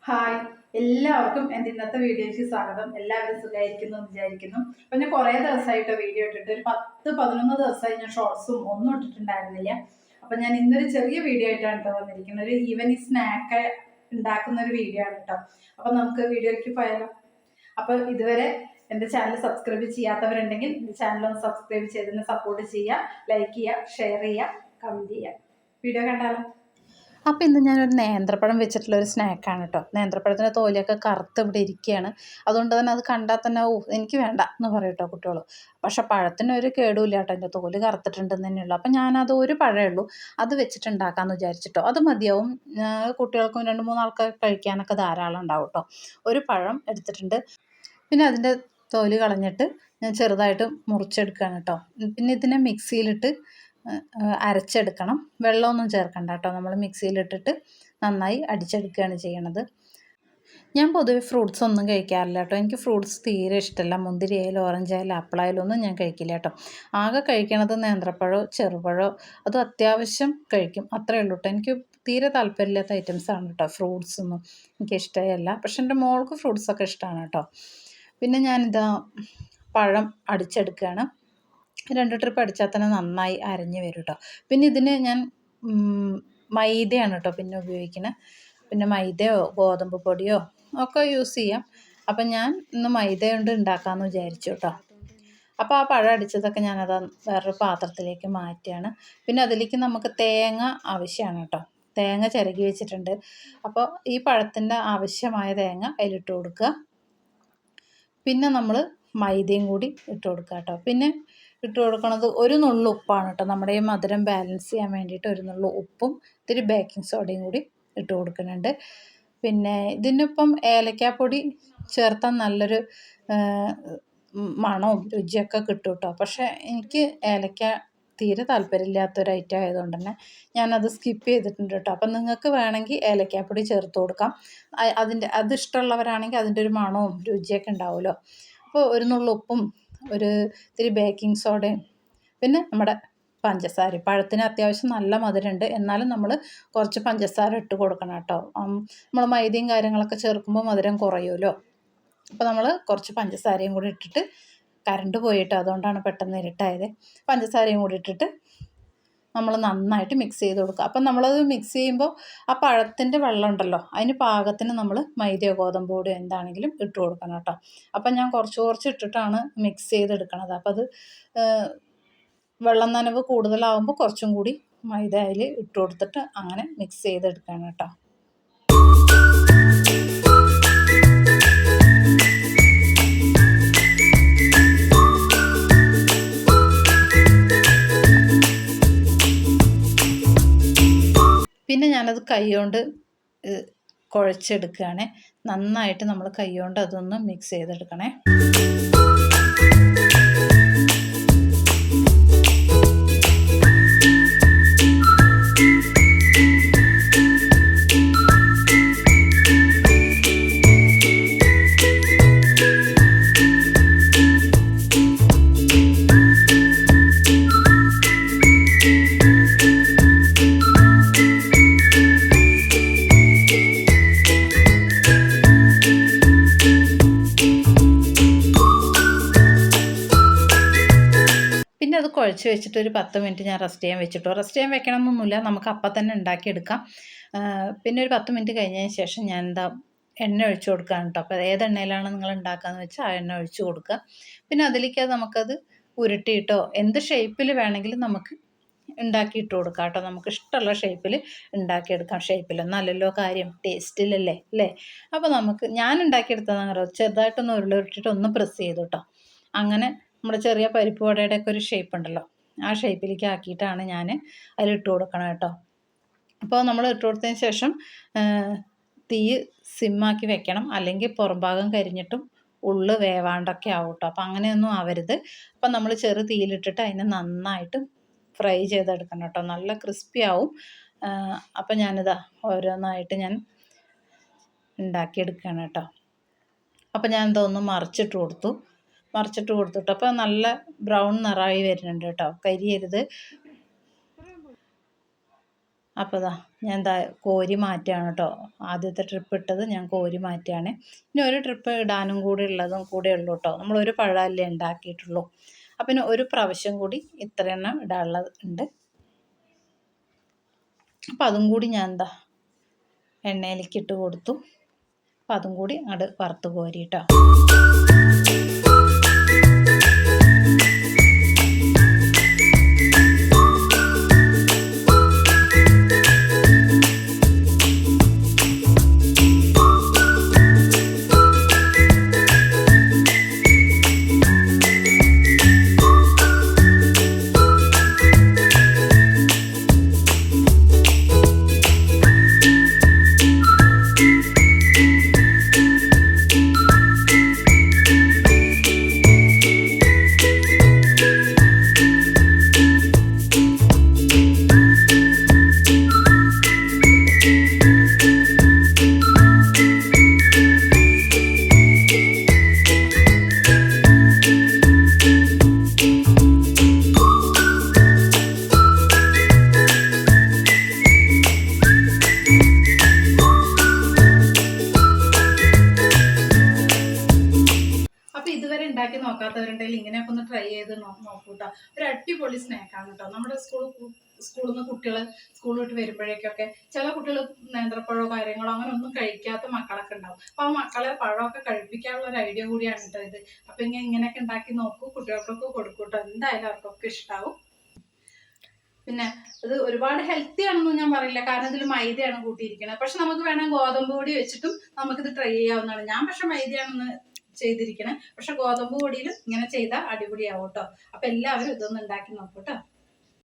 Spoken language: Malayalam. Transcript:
ഹായ്, എല്ലാവർക്കും എൻ്റെ ഇന്നത്തെ വീഡിയോയ്ക്ക് സ്വാഗതം. എല്ലാവരും സുഖമായിരിക്കുന്നു എന്ന് വിചാരിക്കുന്നു. അപ്പം ഞാൻ കുറേ ദിവസമായിട്ട് വീഡിയോ ഇട്ടിട്ട് ഒരു 10-11 ദിവസമായി ഞാൻ ഷോർട്സും ഒന്നും ഇട്ടിട്ടുണ്ടായിരുന്നില്ല. അപ്പം ഞാൻ ഇന്നൊരു ചെറിയ വീഡിയോ ആയിട്ടാണ് കേട്ടോ വന്നിരിക്കുന്നത്. ഒരു ഈവനിങ് സ്നാക്ക് ഉണ്ടാക്കുന്ന ഒരു വീഡിയോ ആണ് കേട്ടോ. അപ്പം നമുക്ക് വീഡിയോയ്ക്ക് പോയാലോ. അപ്പോൾ ഇതുവരെ എൻ്റെ ചാനൽ സബ്സ്ക്രൈബ് ചെയ്യാത്തവരുണ്ടെങ്കിൽ എൻ്റെ ചാനൽ ഒന്ന് സബ്സ്ക്രൈബ് ചെയ്തതിന് സപ്പോർട്ട് ചെയ്യുക, ലൈക്ക് ചെയ്യുക, ഷെയർ ചെയ്യുക, കമൻറ്റ് ചെയ്യുക. വീഡിയോ കണ്ടാലോ. അപ്പോൾ ഇന്ന് ഞാനൊരു നേന്ത്രപ്പഴം വെച്ചിട്ടുള്ളൊരു സ്നാക്കാണ് കേട്ടോ. നേന്ത്രപ്പഴത്തിൻ്റെ തോലിയൊക്കെ കറുത്ത് ഇവിടെ ഇരിക്കുകയാണ്. അതുകൊണ്ട് തന്നെ അത് കണ്ടാൽ തന്നെ എനിക്ക് വേണ്ട എന്ന് പറയും കേട്ടോ കുട്ടികൾ. പക്ഷെ പഴത്തിനൊരു കേടുമില്ല കേട്ടോ, എൻ്റെ തോല് കറുത്തിട്ടുണ്ടെന്ന് തന്നെയുള്ളൂ. അപ്പം ഞാനത് ഒരു പഴമേ ഉള്ളൂ, അത് വെച്ചിട്ടുണ്ടാക്കാമെന്ന് വിചാരിച്ചിട്ടോ. അത് മതിയാവും, കുട്ടികൾക്കും 2-3 ആൾക്ക് കഴിക്കാനൊക്കെ ധാരാളം ഉണ്ടാവും കേട്ടോ. ഒരു പഴം എടുത്തിട്ടുണ്ട്. പിന്നെ അതിൻ്റെ തോല് കളഞ്ഞിട്ട് ഞാൻ ചെറുതായിട്ട് മുറിച്ചെടുക്കുകയാണ് കേട്ടോ. പിന്നെ ഇതിനെ മിക്സിയിലിട്ട് അരച്ചെടുക്കണം. വെള്ളമൊന്നും ചേർക്കണ്ട കേട്ടോ. നമ്മൾ മിക്സിയിലിട്ടിട്ട് നന്നായി അടിച്ചെടുക്കുകയാണ് ചെയ്യണത്. ഞാൻ പൊതുവെ ഫ്രൂട്ട്സ് ഒന്നും കഴിക്കാറില്ല കേട്ടോ. എനിക്ക് ഫ്രൂട്ട്സ് തീരെ ഇഷ്ടമല്ല. മുന്തിരി ആയാലും ഓറഞ്ച് ആയാലും ആപ്പിളായാലും ഒന്നും ഞാൻ കഴിക്കില്ല കേട്ടോ. ആകെ കഴിക്കണത് നേന്ത്രപ്പഴമോ ചെറുപഴമോ അതും അത്യാവശ്യം കഴിക്കും, അത്രയേ ഉള്ളൂ കേട്ടോ. എനിക്ക് തീരെ താല്പര്യമില്ലാത്ത ഐറ്റംസാണ് കേട്ടോ ഫ്രൂട്ട്സൊന്നും. എനിക്കിഷ്ടമല്ല. പക്ഷെ എൻ്റെ മോൾക്ക് ഫ്രൂട്ട്സൊക്കെ ഇഷ്ടമാണ് കേട്ടോ. പിന്നെ ഞാനിതാ പഴം അടിച്ചെടുക്കുകയാണ്. 2 ട്രിപ്പ് അടിച്ചാൽ തന്നെ നന്നായി അരഞ്ഞ് വരും കേട്ടോ. പിന്നെ ഇതിന് ഞാൻ മൈദയാണ് കേട്ടോ പിന്നെ ഉപയോഗിക്കുന്നത്. പിന്നെ മൈദയോ ഗോതമ്പ് പൊടിയോ ഒക്കെ യൂസ് ചെയ്യാം. അപ്പം ഞാൻ ഇന്ന് മൈദ കൊണ്ട് ഉണ്ടാക്കാമെന്ന് വിചാരിച്ചു കേട്ടോ. അപ്പോൾ ആ പഴം അടിച്ചതൊക്കെ ഞാനത് വേറൊരു പാത്രത്തിലേക്ക് മാറ്റുകയാണ്. പിന്നെ അതിലേക്ക് നമുക്ക് തേങ്ങ ആവശ്യമാണ് കേട്ടോ. തേങ്ങ ചിരകി വെച്ചിട്ടുണ്ട്. അപ്പോൾ ഈ പഴത്തിൻ്റെ ആവശ്യമായ തേങ്ങ അതിലിട്ട് കൊടുക്കുക. പിന്നെ നമ്മൾ മൈദയും കൂടി ഇട്ട് കൊടുക്കുക കേട്ടോ. പിന്നെ ഇട്ട് കൊടുക്കണത് ഒരു നുള്ളു ഉപ്പാണ് കേട്ടോ. നമ്മുടെ ഈ മധുരം ബാലൻസ് ചെയ്യാൻ വേണ്ടിയിട്ട് ഒരു നുള്ളു ഉപ്പും ഇത്തിരി ബേക്കിംഗ് സോഡയും കൂടി ഇട്ട് കൊടുക്കുന്നുണ്ട്. പിന്നെ ഇതിനിപ്പം ഏലക്കാപ്പൊടി ചേർത്താൽ നല്ലൊരു മണവും രുചിയൊക്കെ കിട്ടും കേട്ടോ. പക്ഷേ എനിക്ക് ഏലക്ക തീരെ താല്പര്യമില്ലാത്തൊരു ഐറ്റം ആയതുകൊണ്ട് തന്നെ ഞാനത് സ്കിപ്പ് ചെയ്തിട്ടുണ്ട് കേട്ടോ. അപ്പം നിങ്ങൾക്ക് വേണമെങ്കിൽ ഏലക്കാപ്പൊടി ചേർത്ത് കൊടുക്കാം. അത് ഇഷ്ടമുള്ളവരാണെങ്കിൽ അതിൻ്റെ ഒരു മണവും രുചിയൊക്കെ ഉണ്ടാവുമല്ലോ. അപ്പോൾ ഒരു നുള്ളു ഉപ്പും ഇത്തിരി ബേക്കിംഗ് സോഡയും പിന്നെ നമ്മുടെ പഞ്ചസാര. പഴത്തിന് അത്യാവശ്യം നല്ല മധുരമുണ്ട്, എന്നാലും നമ്മൾ കുറച്ച് പഞ്ചസാര ഇട്ട് കൊടുക്കണം കേട്ടോ. നമ്മൾ മൈദയും കാര്യങ്ങളൊക്കെ ചേർക്കുമ്പോൾ മധുരം കുറയുമല്ലോ. അപ്പോൾ നമ്മൾ കുറച്ച് പഞ്ചസാരയും കൂടി ഇട്ടിട്ട്, കറണ്ട് പോയിട്ട് അതുകൊണ്ടാണ് പെട്ടെന്ന് ഇരുട്ടായത്, പഞ്ചസാരയും കൂടി ഇട്ടിട്ട് നമ്മൾ നന്നായിട്ട് മിക്സ് ചെയ്ത് കൊടുക്കുക. അപ്പം നമ്മളത് മിക്സ് ചെയ്യുമ്പോൾ ആ പഴത്തിൻ്റെ വെള്ളം ഉണ്ടല്ലോ, അതിന് പാകത്തിന് നമ്മൾ മൈദയോ ഗോതമ്പ് പൊടിയോ എന്താണെങ്കിലും ഇട്ട് കൊടുക്കണം കേട്ടോ. അപ്പം ഞാൻ കുറച്ച് ഇട്ടിട്ടാണ് മിക്സ് ചെയ്തെടുക്കണത്. അപ്പം അത് വെള്ളം നനവ് കൂടുതലാവുമ്പോൾ കുറച്ചും കൂടി മൈദ അതിൽ ഇട്ട് കൊടുത്തിട്ട് അങ്ങനെ മിക്സ് ചെയ്തെടുക്കണം കേട്ടോ. പിന്നെ ഞാനത് കൈകൊണ്ട് കുഴച്ചെടുക്കുകയാണ്. നന്നായിട്ട് നമ്മൾ കൈകൊണ്ട് അതൊന്ന് മിക്സ് ചെയ്തെടുക്കണേ. പിന്നെ അത് കുഴച്ച് വെച്ചിട്ട് ഒരു 10 മിനിറ്റ് ഞാൻ റെസ്റ്റ് ചെയ്യാൻ വെച്ചിട്ടു. റെസ്റ്റ് ചെയ്യാൻ വെക്കണമെന്നൊന്നുമില്ല, നമുക്ക് അപ്പം തന്നെ ഉണ്ടാക്കിയെടുക്കാം. പിന്നെ ഒരു 10 മിനിറ്റ് കഴിഞ്ഞതിന് ശേഷം ഞാൻ എണ്ണ ഒഴിച്ച് കൊടുക്കുകയാണ് കേട്ടോ. അപ്പോൾ ഏത് എണ്ണയിലാണ് നിങ്ങൾ ഉണ്ടാക്കുകയെന്ന് വെച്ചാൽ ആ എണ്ണ ഒഴിച്ച് കൊടുക്കുക. പിന്നെ അതിലേക്ക് നമുക്കത് ഉരുട്ടിയിട്ടോ എന്ത് ഷേപ്പിൽ വേണമെങ്കിലും നമുക്ക് ഉണ്ടാക്കിയിട്ട് കൊടുക്കാം കേട്ടോ. നമുക്ക് ഇഷ്ടമുള്ള ഷേപ്പിൽ ഉണ്ടാക്കിയെടുക്കാം. ഷേപ്പിലൊന്നല്ലല്ലോ കാര്യം, ടേസ്റ്റിലല്ലേ അല്ലേ. അപ്പോൾ ഞാൻ ഉണ്ടാക്കിയെടുത്തതാണ് ചെറുതായിട്ടൊന്ന് ഉരുളിട്ടിട്ട് ഒന്ന് പ്രസ് ചെയ്തു കേട്ടോ. അങ്ങനെ നമ്മുടെ ചെറിയ പരിപ്പ് വടയുടെയൊക്കെ ഒരു ഷേപ്പ് ഉണ്ടല്ലോ, ആ ഷേപ്പിലേക്ക് ആക്കിയിട്ടാണ് ഞാൻ അതിലിട്ട് കൊടുക്കണം കേട്ടോ. അപ്പോൾ നമ്മൾ ഇട്ട് കൊടുത്തതിന് ശേഷം തീ സിമ്മാക്കി വെക്കണം, അല്ലെങ്കിൽ പുറം ഭാഗം കരിഞ്ഞിട്ടും ഉള്ളു വേവാണ്ടൊക്കെ ആവും കേട്ടോ. അപ്പോൾ അങ്ങനെയൊന്നും ആവരുത്. അപ്പം നമ്മൾ ചെറു തീയിലിട്ടിട്ട് അതിനെ നന്നായിട്ട് ഫ്രൈ ചെയ്തെടുക്കണം കേട്ടോ. നല്ല ക്രിസ്പി ആവും. അപ്പം ഞാനിതാ ഓരോന്നായിട്ട് ഞാൻ ഉണ്ടാക്കിയെടുക്കുകയാണ് കേട്ടോ. അപ്പം ഞാൻ ഇതൊന്ന് മറിച്ചിട്ട് കൊടുത്തിട്ട് അപ്പോൾ നല്ല ബ്രൗൺ നിറമായി വരുന്നുണ്ട് കേട്ടോ. കരിയരുത്. അപ്പോൾ ഞാൻ എന്താ കോരി മാറ്റുകയാണ് കേട്ടോ. ആദ്യത്തെ ട്രിപ്പ് ഇട്ടത് ഞാൻ കോരി മാറ്റുകയാണ്. ഇനി ഒരു ട്രിപ്പ് ഇടാനും കൂടി ഉള്ളതും കൂടെ ഉള്ളൂ കേട്ടോ. നമ്മളൊരു പഴമല്ലേ ഉണ്ടാക്കിയിട്ടുള്ളൂ. അപ്പം പിന്നെ ഒരു പ്രാവശ്യം കൂടി ഇത്രയെണ്ണം ഇടാനുള്ളത് ഉണ്ട്. അപ്പം അതും കൂടി ഞാൻ എണ്ണയിലേക്ക് ഇട്ട് കൊടുത്തു. അപ്പം അതും കൂടി അങ്ങോട്ട് വറുത്ത് കോരി കേട്ടോ. ഇതുവരെ ഉണ്ടാക്കി നോക്കാത്തവരുണ്ടെങ്കിൽ ഇങ്ങനെയൊക്കെ ഒന്ന് ട്രൈ ചെയ്ത് നോക്കൂട്ടോ. ഒരു അടിപൊളി സ്നാക്കാണ് കേട്ടോ. നമ്മുടെ സ്കൂളിൽ നിന്ന് കുട്ടികൾ സ്കൂളിൽ വിട്ട് വരുമ്പോഴേക്കൊക്കെ ചില കുട്ടികൾ നേന്ത്രപ്പഴമോ കാര്യങ്ങളോ അങ്ങനെ ഒന്നും കഴിക്കാത്ത മക്കളൊക്കെ ഉണ്ടാവും. അപ്പോൾ ആ മക്കളെ പഴമൊക്കെ കഴിപ്പിക്കാനുള്ള ഒരു ഐഡിയ കൂടിയാണ് കേട്ടോ ഇത്. അപ്പം ഇങ്ങനെയൊക്കെ ഉണ്ടാക്കി നോക്കൂ, കുട്ടികൾക്കൊക്കെ കൊടുക്കൂട്ടോ. എന്തായാലും അവർക്കൊക്കെ ഇഷ്ടാവും. പിന്നെ ഇത് ഒരുപാട് ഹെൽത്തി ആണെന്നും ഞാൻ പറയില്ല, കാരണം ഇതിൽ മൈദയാണ് കൂട്ടിയിരിക്കുന്നത്. പക്ഷെ നമുക്ക് വേണം ഗോതമ്പ് പൊടി വെച്ചിട്ടും നമുക്കിത് ട്രൈ ചെയ്യാവുന്നതാണ്. ഞാൻ പക്ഷെ മൈദയാണെന്ന് ചെയ്തിരിക്കണേ. പക്ഷെ ഗോതമ്പ് പൊടിയിൽ ഇങ്ങനെ ചെയ്താൽ അടിപൊളിയാവും കേട്ടോ. അപ്പൊ എല്ലാവരും ഇതൊന്ന് ഉണ്ടാക്കി നോക്കൂട്ടോ.